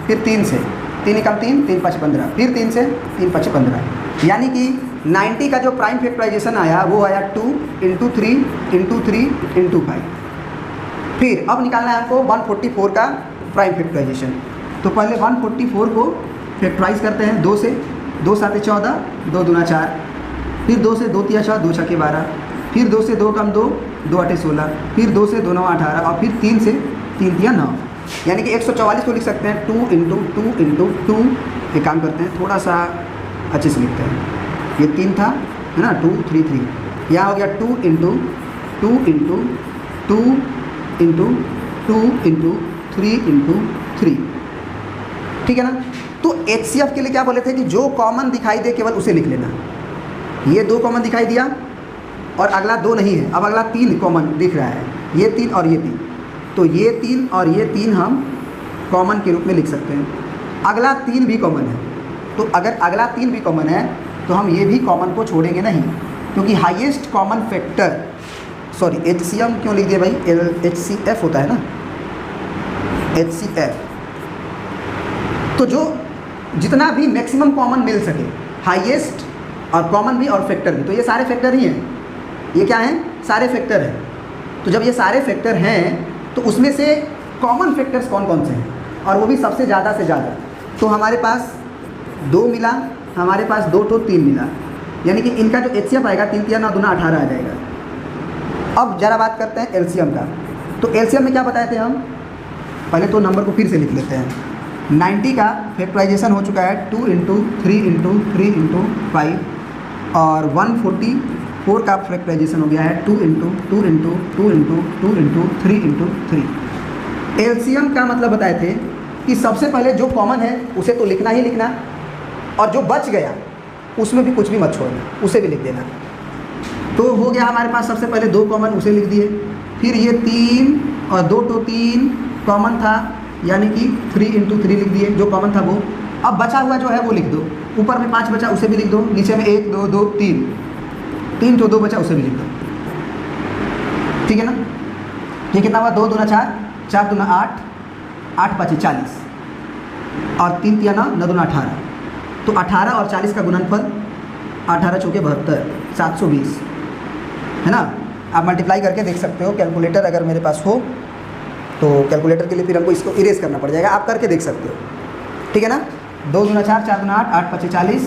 फिर 3 से, 3 एकम 3, 3 5 15, फिर 3 से, 3 5 15। यानी कि 90 का जो प्राइम फैक्टराइजेशन आया वो आया 2 × 3 × 3 × 5। फिर अब निकालना है आपको 144 का प्राइम फैक्टराइजेशन। तो पहले 144 को फैक्टराइज करते हैं 2 से, 2 7 14, 2 दूना 4, फिर 2 से 2 3 6, 2 6 12, फिर 2 से 2 कम 2, 2 8 16, फिर 2 से 2 9 18, और फिर 3 से 3 3 9। यानी कि 144 को लिख सकते हैं 2 × 2 × 2। एक काम करते हैं, थोड़ा सा अच्छे से लिखते हैं। ये 3 था, है ना, 2 3 3, यहाँ हो गया 2 × 2 × 2 × 2 × 2 × 3 × 3, ठीक है ना। तो एचसीएफ के लिए क्या बोले थे कि जो कॉमन दिखाई दे केवल उसे लिख लेना। ये 2 कॉमन दिखाई दिया और अगला 2 नहीं है, अब अगला 3 कॉमन दिख रहा है, ये 3 और ये 3। तो ये 3 और ये 3 हम कॉमन के रूप में लिख सकते हैं। अगला 3 भी कॉमन है, तो अगर अगला 3 भी कॉमन है तो हम ये भी कॉमन को छोड़ेंगे नहीं, क्योंकि highest common factor, sorry HCM क्यों लिख दिया भाई, एचसीएफ होता है ना, एचसीएफ। तो जो जितना भी मैक्सिमम कॉमन मिल सके, हाईएस्ट और कॉमन भी और फैक्टर भी, तो ये सारे फैक्टर ही हैं। ये क्या हैं, सारे फैक्टर हैं। तो जब ये सारे फैक्टर हैं तो उसमें से कॉमन फैक्टर्स कौन कौन से हैं, और वो भी सबसे ज़्यादा से ज़्यादा। तो हमारे पास 2 मिला, हमारे पास 2 तो 3 मिला, यानी कि इनका जो एचसीएफ आएगा 3 3 9 दूना 18 आ जाएगा। अब जरा बात करते हैं एलसीएम का। तो एलसीएम में क्या बताए थे हम, पहले तो नंबर को फिर से लिख लेते हैं। 90 का फैक्टराइजेशन हो चुका है 2 × 3 × 3 × 5, और 144 का फैक्टराइजेशन हो गया है 2 × 2 × 2 × 2 × 3 × 3। एलसीएम का मतलब बताए थे कि सबसे पहले जो कॉमन है उसे तो लिखना ही लिखना, और जो बच गया उसमें भी कुछ भी मत छोड़ना, उसे भी लिख देना। तो हो गया हमारे पास सबसे पहले 2 कॉमन, उसे लिख दिए। फिर ये 3 और 2 तो 3 कॉमन था, यानी कि 3 × 3 लिख दिए, जो कॉमन था वो। अब बचा हुआ जो है वो लिख दो, ऊपर में 5 बचा उसे भी लिख दो, नीचे में 1 2 2 3 तो 2 बचा उसे भी लिख दो, ठीक है ना। ये कितना हुआ, 2 दूना 4, 4 दूना 8, 8 5 40 और 3 तिया 9, 9 दूना 18। तो 18 और 40 का गुणनफल 18 चौके 72, 720 है ना। आप मल्टीप्लाई करके देख सकते हो, कैलकुलेटर अगर मेरे पास हो तो कैलकुलेटर के लिए फिर हमको इसको इरेज करना पड़ जाएगा, आप करके देख सकते हो, ठीक है ना। 2 दूना 4, 4 दूना 8, 8 5 40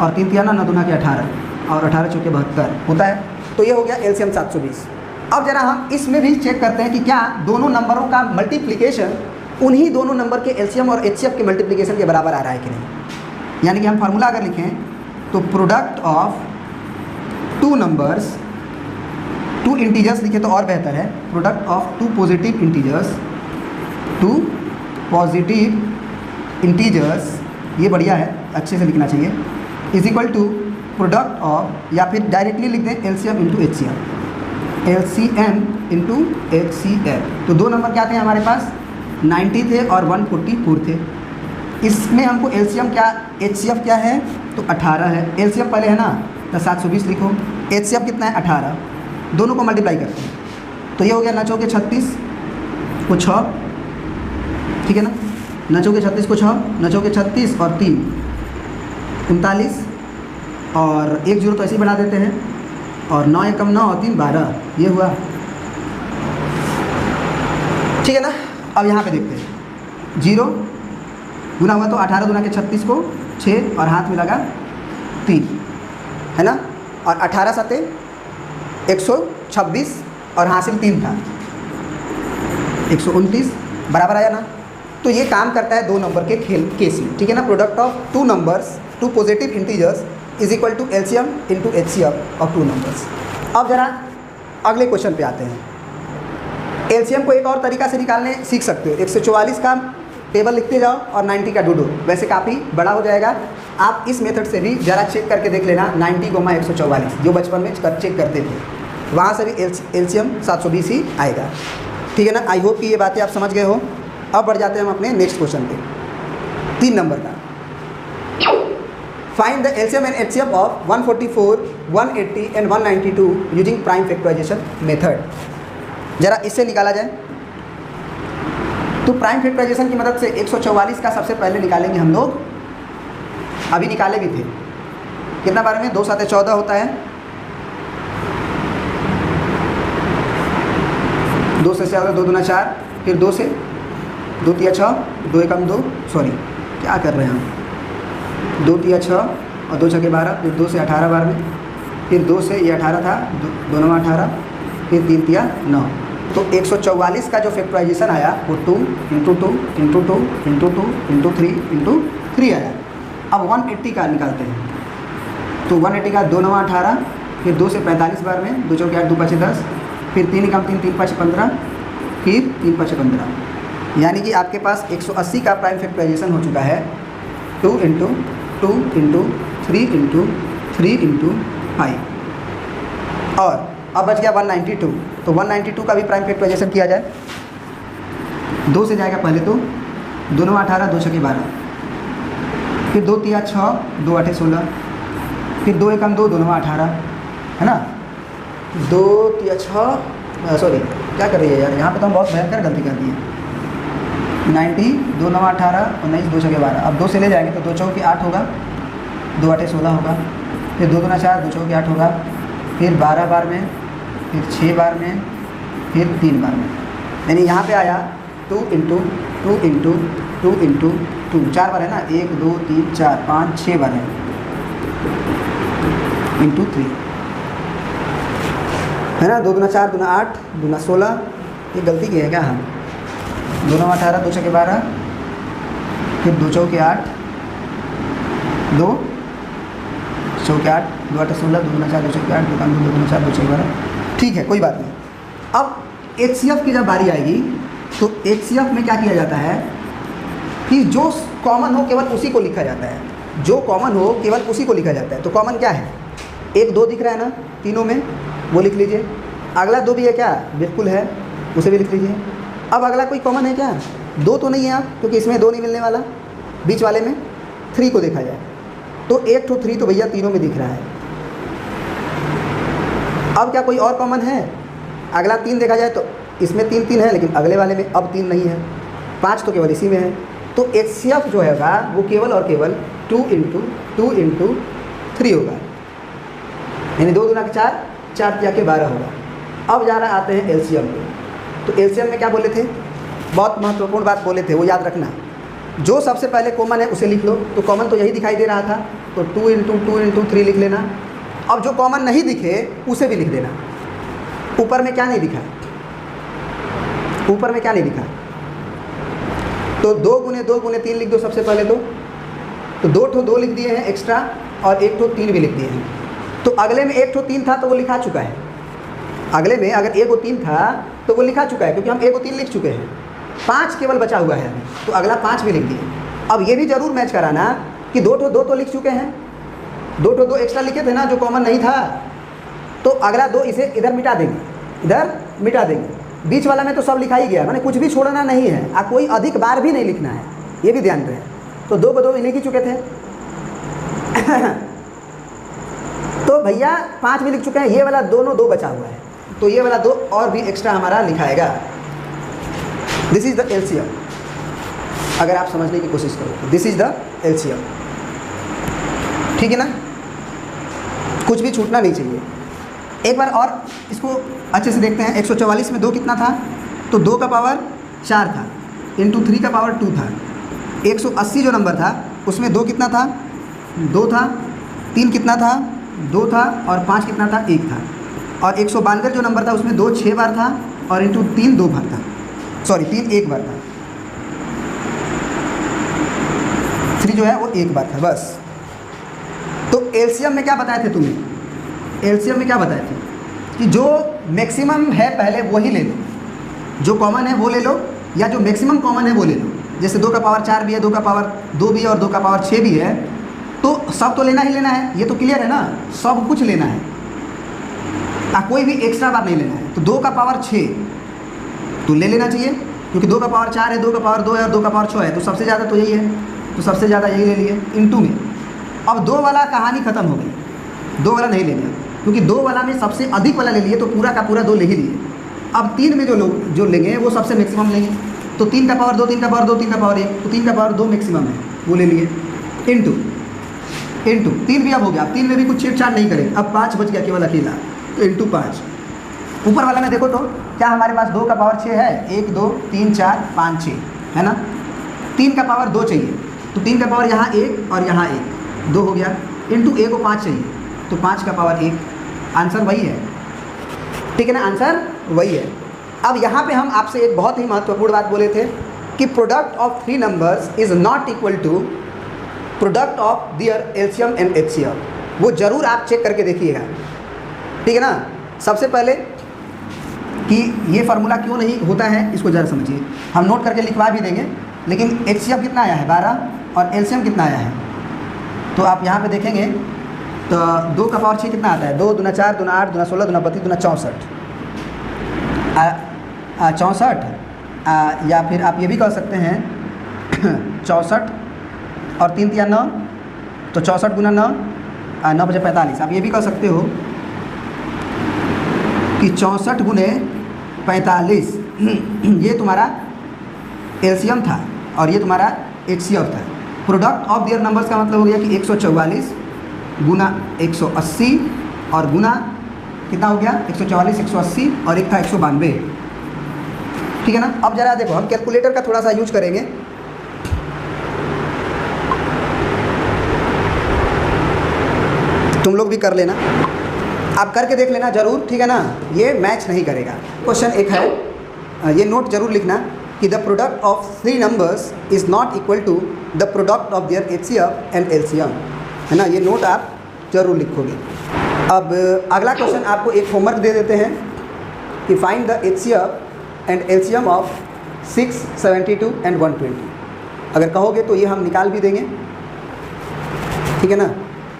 और 3 तिया 9, 9 दूना के 18 और 18 चौके 72 होता है। तो ये हो गया एलसीएम 720। अब जरा हम इसमें भी चेक करते हैं कि क्या दोनों नंबरों का मल्टीप्लिकेशन उन्हीं दोनों नंबर के एलसीएम और एचसीएफ के मल्टीप्लिकेशन के बराबर आ रहा है कि नहीं। यानी कि हम फार्मूला अगर लिखें तो product of two numbers, two integers लिखे तो और बेहतर है, product of two positive integers, two positive integers, ये बढ़िया है, अच्छे से लिखना चाहिए, is equal to product of, या फिर डायरेक्टली लिख दें LCM into HCF, LCM into HCF. तो दो नंबर क्या थे हमारे पास, 90 थे और 144 थे। इसमें हमको एलसीएम क्या, एचसीएफ क्या है, तो 18 है। एलसीएम पहले है ना, तो 720 लिखो, एचसीएफ कितना है 18, दोनों को मल्टीप्लाई करते हैं तो ये हो गया 9 चौके 36 को 6, ठीक है ना, 9 चौके 36 को 6, 9 चौके 36 और 3 39 और 1 जीरो तो ऐसे ही बढ़ा देते हैं और 9 एकम 9 और 3 12, ये हुआ, ठीक है ना। अब यहाँ पे देखते हैं, 0 गुना हुआ तो 18 गुना के 36 को 6 और हाथ में लगा 3 है ना, और 18 सते 126 और हासिल 3 था 129, बराबर आया ना। तो ये काम करता है दो नंबर के खेल केस में, ठीक है ना। Product of two numbers, two positive integers is equal to LCM into HCF of two numbers. अब जरा अगले क्वेश्चन पे आते हैं। एलसीएम को एक और तरीका से निकालने सीख सकते हो, 144 का टेबल लिखते जाओ और 90 का डूडो, वैसे काफ़ी बड़ा हो जाएगा। आप इस मेथड से भी ज़रा चेक करके देख लेना, 90 × 144 जो बचपन में चेक करते थे, वहाँ से भी एलसीएम 720 ही आएगा, ठीक है ना। आई होप कि ये बातें आप समझ गए हो। अब बढ़ जाते हैं हम अपने नेक्स्ट क्वेश्चन पे, 3 नंबर का। Find the LCM and HCF of 144, 180 and 192 using prime factorisation method. ज़रा इससे निकाला जाए तो प्राइम फैक्टराइजेशन की मदद से 144 का सबसे पहले निकालेंगे हम लोग, अभी निकाले भी थे, कितना बार में 2 7 14 होता है, 2 से 4 2 दूना 4, फिर 2 से 2 तिया 6, 2 एकम 2, सॉरी क्या कर रहे हैं हम, 2 तिया 6 और 2 छके 12, फिर 2 से 18 बार में, फिर 2 से ये 18 था, 2 9 18, फिर 3 तिया 9। तो 144 का जो फैक्टराइजेशन आया वो 2 × 2 × 2 × 2 × 3 × 3 आया। अब 180 का निकालते हैं, तो 180 का 2 9 18, फिर 2 से 45 बार में, 2 चौके 8 2 5 10, फिर 3 एकम 3 3 5 15, फिर 3 5 15, यानी कि आपके पास 180 का प्राइम फैक्टराइजेशन हो चुका है 2 × 2 × 3 × 3 × 5। और अब बच गया 192, तो 192 का भी प्राइम फैक्टराइजेशन किया जाए, 2 से जाएगा पहले तो 2 9 18, 2 छके 12, फिर 2 तिया 6, 2 8 16, फिर 2 एकम 2, 2 9 18 है ना, 2 तिया 6, सॉरी क्या कर रही है यार, यहाँ पे तो हम बहुत भयंकर गलती कर दी है। 90, 2 9 18, 19, 2 छके 12, अब 2 से ले जाएंगे तो 2 चौके 8 होगा, 2 8 16 होगा, फिर 2 दूना 4, 2 चौके 8 होगा, फिर 12 बार में, फिर 6 बार में, फिर 3 बार में, यानी यहाँ पे आया 2 × 2 × 2 × 2, 4 बार है ना, 1 2 3 4 5 6 बार है, × 3 है ना, 2 दूना 4, 2 8, 2 16, ये गलती की है क्या हम, 2 9 18, 2 छके 12, फिर 2 चौके 8, 2 चौके 8, 2 8 16, 2 दूना 4, 2 छके 8, 2 कम 2 दूना 4, 2 छके 12, ठीक है कोई बात नहीं। अब एचसीएफ की जब बारी आएगी तो एचसीएफ में क्या किया जाता है कि जो कॉमन हो केवल उसी को लिखा जाता है, जो कॉमन हो केवल उसी को लिखा जाता है। तो कॉमन क्या है, 1 2 दिख रहा है ना तीनों में, वो लिख लीजिए। अगला 2 भी है क्या, बिल्कुल है, उसे भी लिख लीजिए। अब अगला कोई कॉमन है क्या, 2 तो नहीं है आप, क्योंकि इसमें 2 नहीं मिलने वाला, बीच वाले में 3 को देखा जाए तो 1 2 3 तो भैया तीनों में दिख रहा है। अब क्या कोई और कॉमन है, अगला 3 देखा जाए तो इसमें 3 3 है, लेकिन अगले वाले में अब 3 नहीं है, 5 तो केवल इसी में है। तो HCF जो हैगा वो केवल और केवल 2 × 2 × 3 होगा, यानी 2 दूना 4, 4 तिया के 12 होगा। अब जा रहा आते हैं LCM को। तो LCM में क्या बोले थे, बहुत महत्वपूर्ण बात बोले थे, वो याद रखना। जो सबसे पहले कॉमन है उसे लिख लो, तो कॉमन तो यही दिखाई दे रहा था, तो 2 × 2 × 3 लिख लेना। अब जो कॉमन नहीं दिखे उसे भी लिख देना। ऊपर में क्या नहीं दिखा, ऊपर में क्या नहीं दिखा, तो 2 × 2 × 3 लिख दो सबसे पहले तो 2 ठो 2 लिख दिए हैं एक्स्ट्रा, और 1 ठो 3 भी लिख दिए हैं। तो अगले में 1 ठो 3 था तो वो लिखा चुका है, अगले में अगर 1 और 3 था तो वो लिखा चुका है, क्योंकि हम 1 और 3 लिख चुके हैं। 5 केवल बचा हुआ है, तो अगला 5 भी लिख दिए। अब ये भी जरूर मैच कराना कि 2 ठो 2 तो लिख चुके हैं, 2 ठो 2 एक्स्ट्रा लिखे थे ना जो कॉमन नहीं था, तो अगला 2 इसे इधर मिटा देंगे, इधर मिटा देंगे। बीच वाला में तो सब लिखा ही गया, मैंने कुछ भी छोड़ना नहीं है, कोई अधिक बार भी नहीं लिखना है, ये भी ध्यान रहे। तो 2 को 2 लिख ही चुके थे तो भैया 5 भी लिख चुके हैं, ये वाला दोनों 2 बचा हुआ है, तो ये वाला 2 और भी एक्स्ट्रा हमारा लिखाएगा। This is the LCM। अगर आप समझने की कोशिश करो तो दिस इज़ द LCM, ठीक है ना, कुछ भी छूटना नहीं चाहिए। एक बार और इसको अच्छे से देखते हैं। 144 में 2 कितना था, तो 2 का पावर 4 था, इंटू 3 का पावर 2 था। 180 जो नंबर था उसमें 2 कितना था, 2 था, 3 कितना था, 2 था, और 5 कितना था, 1 था। और 192 जो नंबर था उसमें 2 6 बार था, और इंटू 3 2 बार था, सॉरी 3 1 बार था, 3 जो है वो 1 बार था बस। तो LCM में क्या बताए थे तुम्हें, LCM में क्या बताए थे कि जो मैक्सिमम है पहले वही ले लो, जो कॉमन है वो ले लो, या जो मैक्सिमम कॉमन है वो ले लो। जैसे 2 का पावर 4 भी है, 2 का पावर 2 भी है, और 2 का पावर 6 भी है, तो सब तो लेना ही लेना है, ये तो क्लियर है ना, सब कुछ लेना है, कोई भी एक्स्ट्रा बार नहीं लेना है। तो 2 का पावर 6 तो ले लेना चाहिए, क्योंकि 2 का पावर 4 है, 2 का पावर 2 है, और 2 का पावर 6 है, तो सबसे ज़्यादा तो यही है, तो सबसे ज़्यादा यही ले लिए इंटू में। अब 2 वाला कहानी ख़त्म हो गई, 2 वाला नहीं लेना, क्योंकि 2 वाला में सबसे अधिक वाला ले लिए, तो पूरा का पूरा 2 ले ही लिए। अब 3 में जो लोग जो लेंगे वो सबसे मैक्सिमम लेंगे, तो 3 का पावर 2, 3 का पावर 2, 3 का पावर 1, तो 3 का पावर 2 मैक्सिमम है, वो ले लिए इंटू 3 भी अब हो गया। 3 में भी कुछ छेड़छाड़ नहीं करें, अब 5 बच गया केवल अकेला, तो इंटू 5। ऊपर वाला में देखो तो क्या हमारे पास 2 का पावर 6 है, 1 2 3 4 5 6 है ना। 3 का पावर 2 चाहिए, तो 3 का पावर यहाँ 1 और यहाँ 1, 2 हो गया, इंटू 1 को 5 चाहिए, तो 5 का पावर 1। आंसर वही है, ठीक है ना, आंसर वही है। अब यहाँ पे हम आपसे एक बहुत ही महत्वपूर्ण बात बोले थे कि product of 3 numbers is not equal to product of their LCM and HCM। वो ज़रूर आप चेक करके देखिएगा, ठीक है ना। सबसे पहले कि ये फार्मूला क्यों नहीं होता है इसको ज़रा समझिए, हम नोट करके लिखवा भी देंगे, लेकिन HCM कितना आया है 12, और LCM कितना आया है, तो आप यहाँ पे देखेंगे तो 2 का पावर 6 कितना आता है, 2 दूना 4 दूना 8 दूना 16 दूना 32 दूना 64, 64, या फिर आप ये भी कह सकते हैं 64 और 3 तिया 9, तो 64 गुना 9, 9 बजे 45। आप ये भी कह सकते हो कि 64 गुने 45 ये तुम्हारा LCM था और ये तुम्हारा HCF था। प्रोडक्ट ऑफ दियर नंबर्स का मतलब हो गया कि 144 गुना 180 और गुना कितना हो गया 144 180 और एक था 192, ठीक है ना। अब जरा देखो हम कैलकुलेटर का थोड़ा सा यूज करेंगे। तुम लोग भी कर लेना, आप करके देख लेना ज़रूर, ठीक है ना, ये मैच नहीं करेगा। क्वेश्चन एक है, ये नोट जरूर लिखना कि the product of 3 numbers is not equal to the product of their HCF and LCM, है ना, ये नोट आप जरूर लिखोगे। अब अगला क्वेश्चन आपको एक होमवर्क दे देते हैं कि find the HCF and LCM of 6, 72 and 120। अगर कहोगे तो ये हम निकाल भी देंगे, ठीक है ना।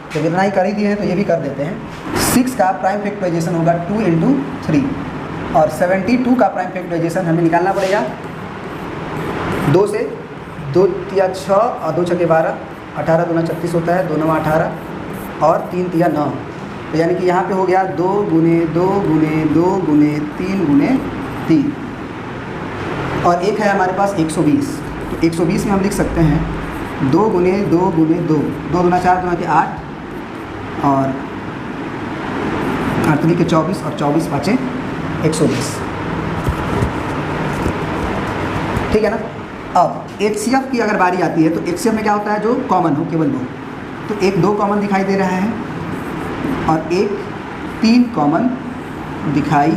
तो जितना ही कर ही दिए हैं तो ये भी कर देते हैं। 6 का प्राइम फैक्टराइजेशन होगा 2 × 3, और 72 का प्राइम फैक्टराइजेशन हमें निकालना पड़ेगा 2 से, 2 तिया 6 और 2 छके 12, 18 दूना 36 होता है, 2 9 18 और 3 तिया 9, तो यानी कि यहाँ पे हो गया 2 गुने 2 गुने 2 गुने 3 गुने 3, और एक है हमारे पास 120। तो 120 में हम लिख सकते हैं 2 गुने 2 गुने 2, 2 दूना 4, 2 के 8 और 8 के 24 और 24 पाँचे 120। ठीक है ना। अब HCF की अगर बारी आती है तो HCF में क्या होता है, जो कॉमन हो केवल 2। तो एक 2 कॉमन दिखाई दे रहा है और एक 3 कॉमन दिखाई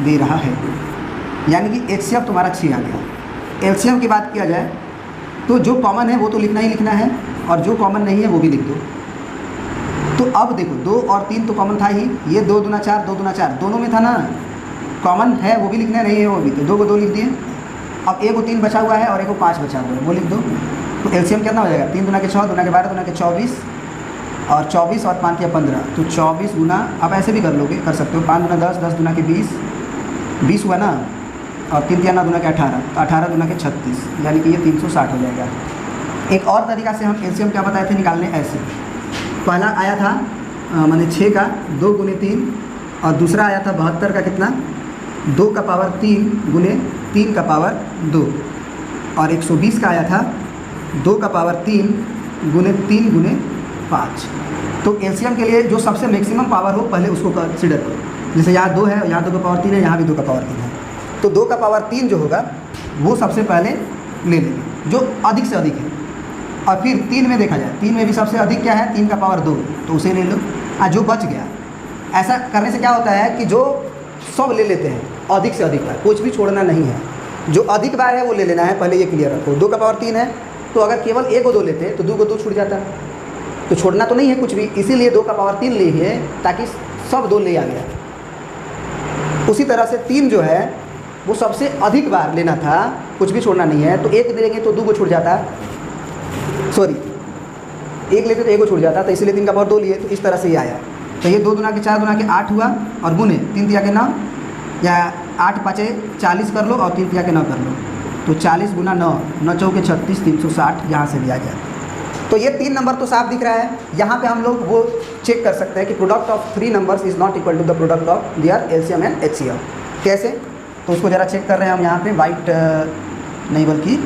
दे रहा है, यानी कि HCF तुम्हारा 6 आ गया। LCM की बात किया जाए तो जो कॉमन है वो तो लिखना ही लिखना है और जो कॉमन नहीं है वो भी लिख दो। तो अब देखो 2 और 3 तो कॉमन था ही, ये 2 दूना 4, 2 दूना 4 दोनों में था ना, कॉमन है वो भी लिखना है, नहीं है वो भी, तो 2 को 2 लिख दिए। अब एक को 3 बचा हुआ है और एक को 5 बचा हुआ है, वो लिख दो। तो LCM कितना हो जाएगा, 3 दूना के 6, दूना के 12, दूना के 24 और 24 और 5 के 15, तो 24 गुना, आप ऐसे भी कर लोगे, कर सकते हो, 5 दूना 10, 10 दूना के 20, 20 हुआ ना, और 3 3 दूना के 18, तो 18 दूना के 36, यानी कि ये 360 हो जाएगा। एक और तरीका से हम LCM क्या बताए थे निकालने, ऐसे पहला आया था मैंने 6 का 2 गुने 3 और दूसरा आया था 72 का कितना, 2 का पावर 3 गुने 3 का पावर 2 और 120 का आया था 2 का पावर 3 गुने 3 गुने 5। तो LCM के लिए जो सबसे मैक्सिमम पावर हो पहले उसको कंसिडर करो। जैसे यहाँ 2 है, यहाँ 2 का पावर 3 है, यहाँ भी 2 का पावर 3 है, तो 2 का पावर 3 जो होगा वो सबसे पहले ले लेंगे, जो अधिक से अधिक है। और फिर 3 में देखा जाए, 3 में भी सबसे अधिक क्या है, 3 का पावर 2, तो उसे ले लो। जो बच गया, ऐसा करने से क्या होता है कि जो सब ले लेते हैं अधिक से अधिक बार, कुछ भी छोड़ना नहीं है, जो अधिक बार है वो ले लेना है, पहले ये क्लियर रखो। 2 का पावर 3 है, तो अगर केवल 1 को 2 लेते हैं तो 2 को 2 छूट जाता है, तो छोड़ना तो नहीं है कुछ भी, इसीलिए 2 का पावर 3 ले है ताकि सब 2 ले आ गया। उसी तरह से 3 जो है वो सबसे अधिक बार लेना था, कुछ भी छोड़ना नहीं है, तो 1 देंगे तो 2 को छूट जाता, सॉरी 1 लेते तो 1 को छूट जाता, तो इसीलिए 3 का पावर 2 लिए, तो इस तरह से ये आया। तो ये 2 दूना के 4, दूना के 8 हुआ और गुने 3 तिया के 9, या 8 5 40 कर लो और 3 तिया के 9 कर लो, तो 40 गुना 9, 9 चौके 36, 360 यहाँ से भी आ गया। तो ये 3 नंबर तो साफ दिख रहा है। यहाँ पे हम लोग वो चेक कर सकते हैं कि product of 3 numbers is not equal to the product of their LCM and HCF। कैसे, तो उसको ज़रा चेक कर रहे हैं हम यहाँ पे, वाइट नहीं बल्कि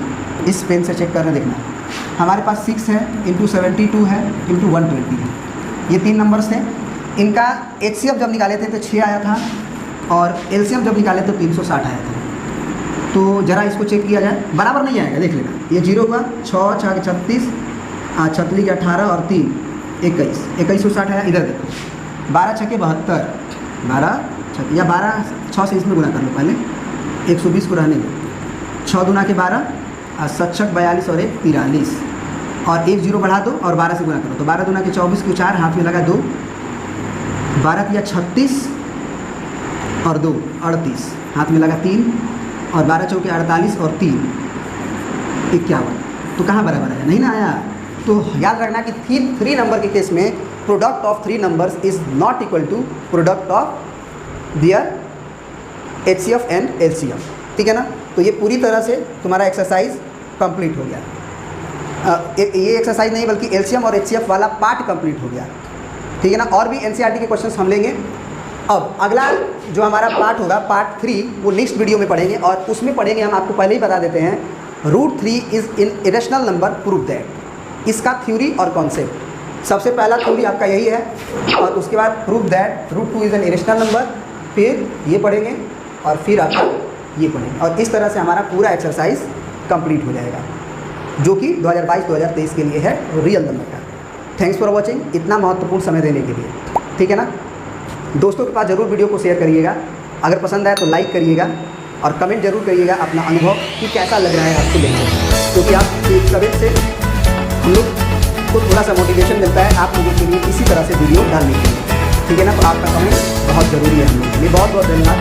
इस पेन से चेक कर रहे हैं। देखना हमारे पास 6 है, इंटू 72 है, इंटू 120 है, ये 3 नंबर्स थे। इनका HCF जब निकाले थे तो 6 आया था और LCM जब निकाले तो 360 आया था। तो ज़रा इसको चेक किया जाए, बराबर नहीं आएगा, देख लेना। ये 0 हुआ, 6 6 के 36, 36 के 18 और 3 21, 2160 आया। इधर देखो 12 6 के 72, 12 6 या 12 6 से इसमें गुना कर लो पहले, 120 को रहने दो, 6 दूना के 12 और 7 6 42 और 1 43 और 1 0 बढ़ा दो और 12 से गुना करो, तो 12 दूना के 24 को 4 हाथ में लगा 2, 12 किया 36 और 2 38 हाथ में लगा 3 और 12 चौके 48 और 3 51, तो कहाँ बराबर आया, नहीं ना आया। तो याद रखना कि 3 नंबर के केस में product of 3 numbers is not equal to product of their HCF and LCM। ठीक है ना। तो ये पूरी तरह से तुम्हारा एक्सरसाइज कंप्लीट हो गया। ये एक्सरसाइज नहीं बल्कि LCM और HCF वाला पार्ट कंप्लीट हो गया। ठीक है ना। और भी NCERT के क्वेश्चंस हम लेंगे। अब अगला जो हमारा पार्ट होगा, पार्ट 3, वो नेक्स्ट वीडियो में पढ़ेंगे और उसमें पढ़ेंगे हम, आपको पहले ही बता देते हैं, √3 is in irrational number, prove that. इसका थ्योरी और कॉन्सेप्ट, सबसे पहला थ्योरी आपका यही है और उसके बाद prove that √2 is an irrational number, फिर ये पढ़ेंगे और फिर आपका ये पढ़ेंगे और इस तरह से हमारा पूरा एक्सरसाइज कंप्लीट हो जाएगा, जो कि 2022-2023 के लिए है रियल नंबर का। थैंक्स फॉर वॉचिंग, इतना महत्वपूर्ण समय देने के लिए। ठीक है ना। दोस्तों के पास ज़रूर वीडियो को शेयर करिएगा, अगर पसंद आए तो लाइक करिएगा और कमेंट जरूर करिएगा अपना अनुभव कि कैसा लग रहा है आपको देखकर, क्योंकि आप कमेंट से हम लोग को थोड़ा सा मोटिवेशन मिलता है आप लोगों के लिए इसी तरह से वीडियो डालने के लिए। ठीक है ना। तो आपका कमेंट बहुत ज़रूरी है हम लोग के लिए। बहुत बहुत धन्यवाद।